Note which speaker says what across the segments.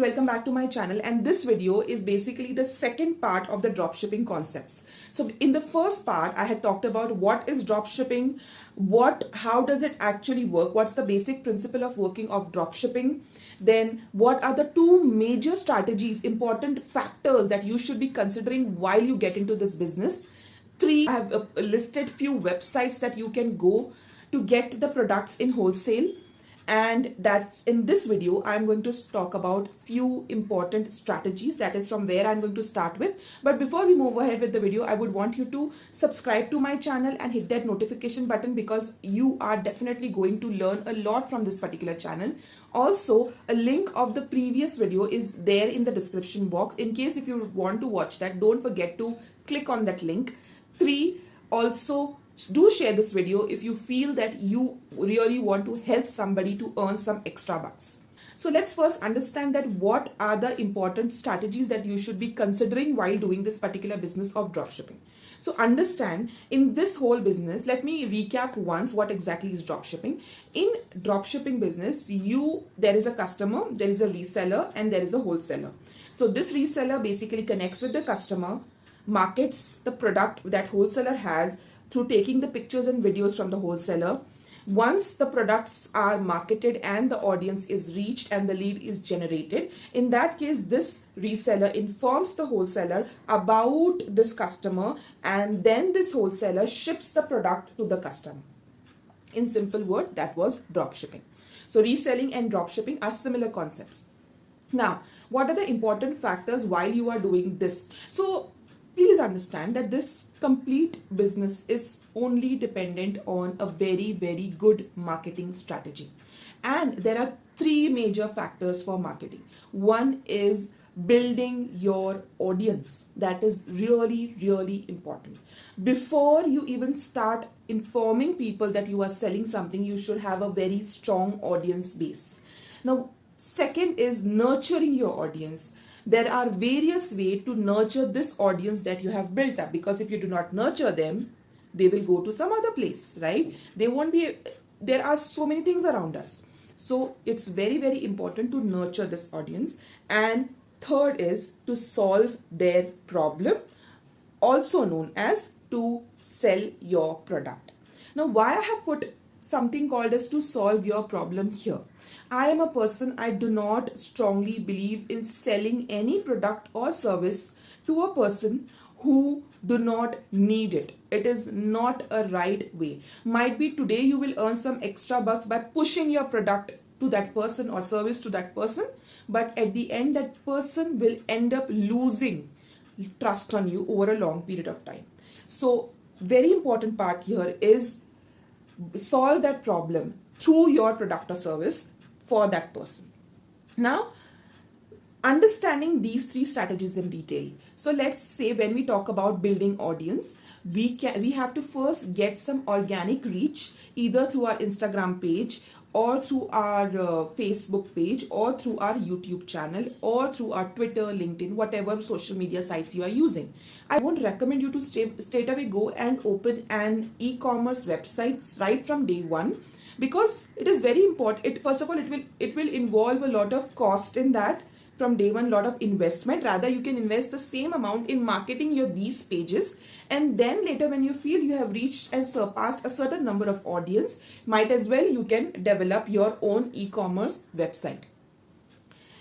Speaker 1: guys, welcome back to my channel, and this video is basically the second part of the dropshipping concepts. So in the first part I had talked about what is dropshipping, how does it actually work, what's the basic principle of working of dropshipping, then what are the two major strategies, important factors that you should be considering while you get into this business. 3, I have listed few websites that you can go to get the products in wholesale. And that's in this video I'm going to talk about few important strategies. That is from where I'm going to start with. But before we move ahead with the video, I would want you to subscribe to my channel and hit that notification button, because you are definitely going to learn a lot from this particular channel. Also, a link of the previous video is there in the description box. In case if you want to watch that, don't forget to click on that link. 3, also do share this video if you feel that you really want to help somebody to earn some extra bucks. So let's first understand that what are the important strategies that you should be considering while doing this particular business of dropshipping. So understand, in this whole business, let me recap once what exactly is dropshipping. In dropshipping business, there is a customer, there is a reseller, and there is a wholesaler. So this reseller basically connects with the customer, markets the product that wholesaler has through taking the pictures and videos from the wholesaler. Once the products are marketed and the audience is reached and the lead is generated, in that case this reseller informs the wholesaler about this customer, and then this wholesaler ships the product to the customer. In simple word, that was dropshipping. So reselling and dropshipping are similar concepts. Now, what are the important factors while you are doing this? So please understand that this complete business is only dependent on a very, very good marketing strategy. And there are 3 major factors for marketing. One is building your audience. That is really, really important. Before you even start informing people that you are selling something, you should have a very strong audience base. Now, second is nurturing your audience. There are various ways to nurture this audience that you have built up, because if you do not nurture them, they will go to some other place, right? There are so many things around us. So it's very, very important to nurture this audience. And third is to solve their problem, also known as to sell your product. Now, why I have put something called as to solve your problem here? I am a person, I do not strongly believe in selling any product or service to a person who do not need it. It is not a right way. Might be today you will earn some extra bucks by pushing your product to that person or service to that person, but at the end that person will end up losing trust on you over a long period of time. So very important part here is solve that problem through your product or service for that person. Now, understanding these 3 strategies in detail. So let's say when we talk about building audience, we have to first get some organic reach, either through our Instagram page or through our Facebook page or through our YouTube channel or through our Twitter, LinkedIn, whatever social media sites you are using. I won't recommend you to straight away go and open an e-commerce website right from day one, because it is very important. First of all, it will involve a lot of cost in that from day one, lot of investment. Rather, you can invest the same amount in marketing these pages, and then later when you feel you have reached and surpassed a certain number of audience, might as well you can develop your own e-commerce website.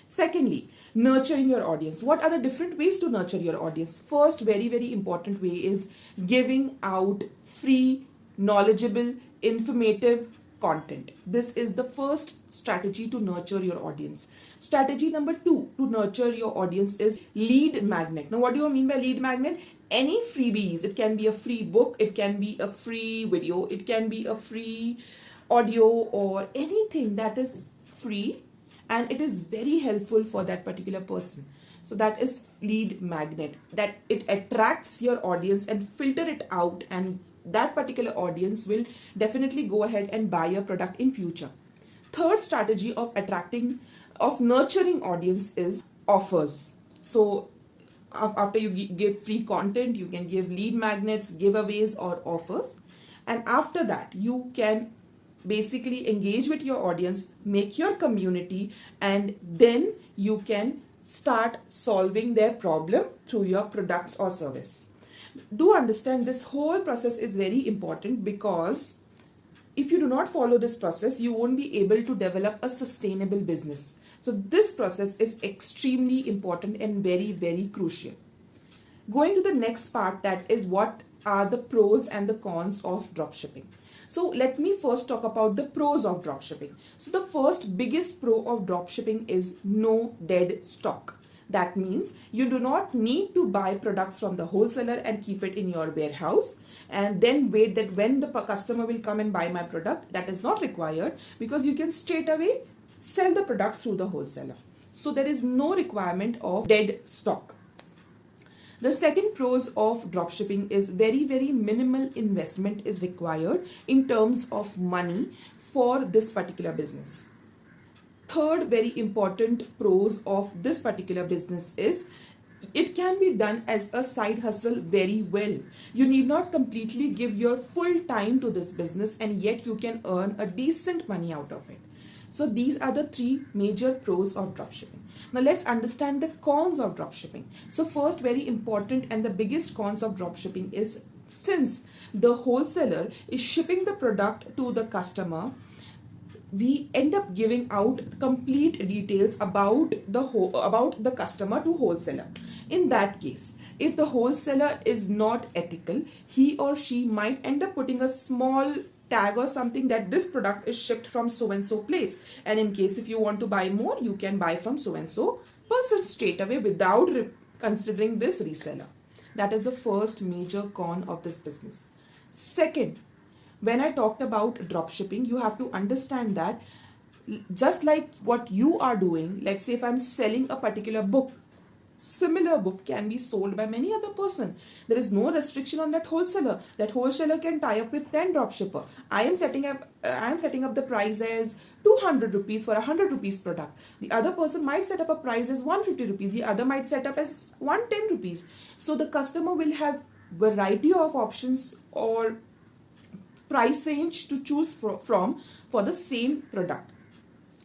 Speaker 1: Secondly, nurturing your audience. What are the different ways to nurture your audience? First, very, very important way is giving out free, knowledgeable, informative content. This is the first strategy to nurture your audience. Strategy number 2 to nurture your audience is lead magnet. Now, what do you mean by lead magnet? Any freebies. It can be a free book, it can be a free video, it can be a free audio, or anything that is free and it is very helpful for that particular person. So that is lead magnet, that it attracts your audience and filter it out, and that particular audience will definitely go ahead and buy your product in future. Third strategy of nurturing audience is offers. So after you give free content, you can give lead magnets, giveaways or offers. And after that, you can basically engage with your audience, make your community, and then you can start solving their problem through your products or service. Do understand this whole process is very important, because if you do not follow this process, you won't be able to develop a sustainable business. So this process is extremely important and very, very crucial. Going to the next part, that is what are the pros and the cons of dropshipping. So let me first talk about the pros of dropshipping. So the first biggest pro of dropshipping is no dead stock. That means you do not need to buy products from the wholesaler and keep it in your warehouse and then wait that when the customer will come and buy my product. That is not required, because you can straight away sell the product through the wholesaler. So there is no requirement of dead stock. The second pros of dropshipping is very, very minimal investment is required in terms of money for this particular business. Third very important pros of this particular business is it can be done as a side hustle very well. You need not completely give your full time to this business, and yet you can earn a decent money out of it. So these are the three major pros of dropshipping. Now let's understand the cons of dropshipping. So first, very important and the biggest cons of dropshipping is, since the wholesaler is shipping the product to the customer, we end up giving out complete details about the customer to wholesaler. In that case, if the wholesaler is not ethical, he or she might end up putting a small tag or something that this product is shipped from so and so place, and in case if you want to buy more, you can buy from so and so person straight away without considering this reseller. That is the first major con of this business. Second, when I talked about dropshipping, you have to understand that just like what you are doing, let's say if I'm selling a particular book, similar book can be sold by many other person. There is no restriction on that wholesaler. That wholesaler can tie up with 10 dropshipper. I am setting up the price as 200 rupees for a 100 rupees product. The other person might set up a price as 150 rupees. The other might set up as 110 rupees. So the customer will have variety of options or price range to choose from for the same product.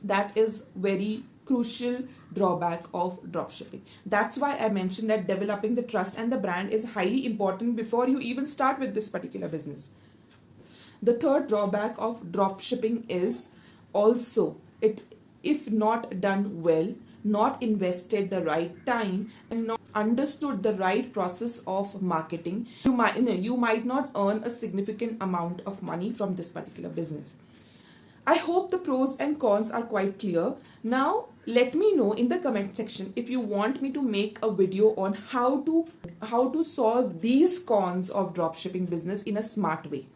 Speaker 1: That is very crucial drawback of dropshipping. That's why I mentioned that developing the trust and the brand is highly important before you even start with this particular business. The third drawback of dropshipping is also, if not done well, not invested the right time, and not understood the right process of marketing, you might not earn a significant amount of money from this particular business. I hope the pros and cons are quite clear. Now let me know in the comment section if you want me to make a video on how to solve these cons of dropshipping business in a smart way.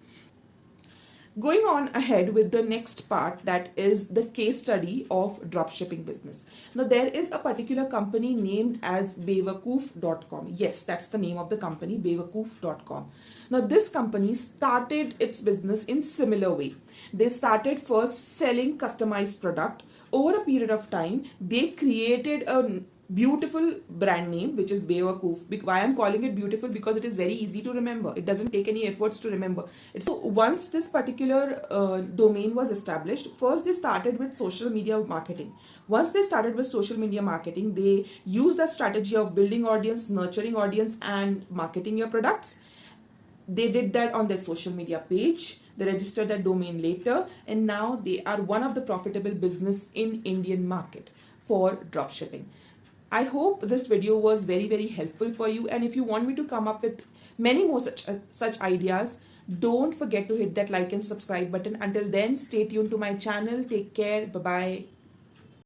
Speaker 1: Going on ahead with the next part, that is the case study of dropshipping business. Now there is a particular company named as Bewakoof.com. Yes, that's the name of the company, Bewakoof.com. Now this company started its business in similar way. They started first selling customized product. Over a period of time, they created a beautiful brand name, which is Bewakoof. Why I'm calling it beautiful? Because it is very easy to remember. It doesn't take any efforts to remember. So once this particular domain was established, first they started with social media marketing. Once they started with social media marketing, they used the strategy of building audience, nurturing audience, and marketing your products. They did that on their social media page. They registered that domain later, and now they are one of the profitable business in Indian market for dropshipping. I hope this video was very, very helpful for you, and if you want me to come up with many more such ideas, don't forget to hit that like and subscribe button. Until then, stay tuned to my channel. Take care. Bye-bye.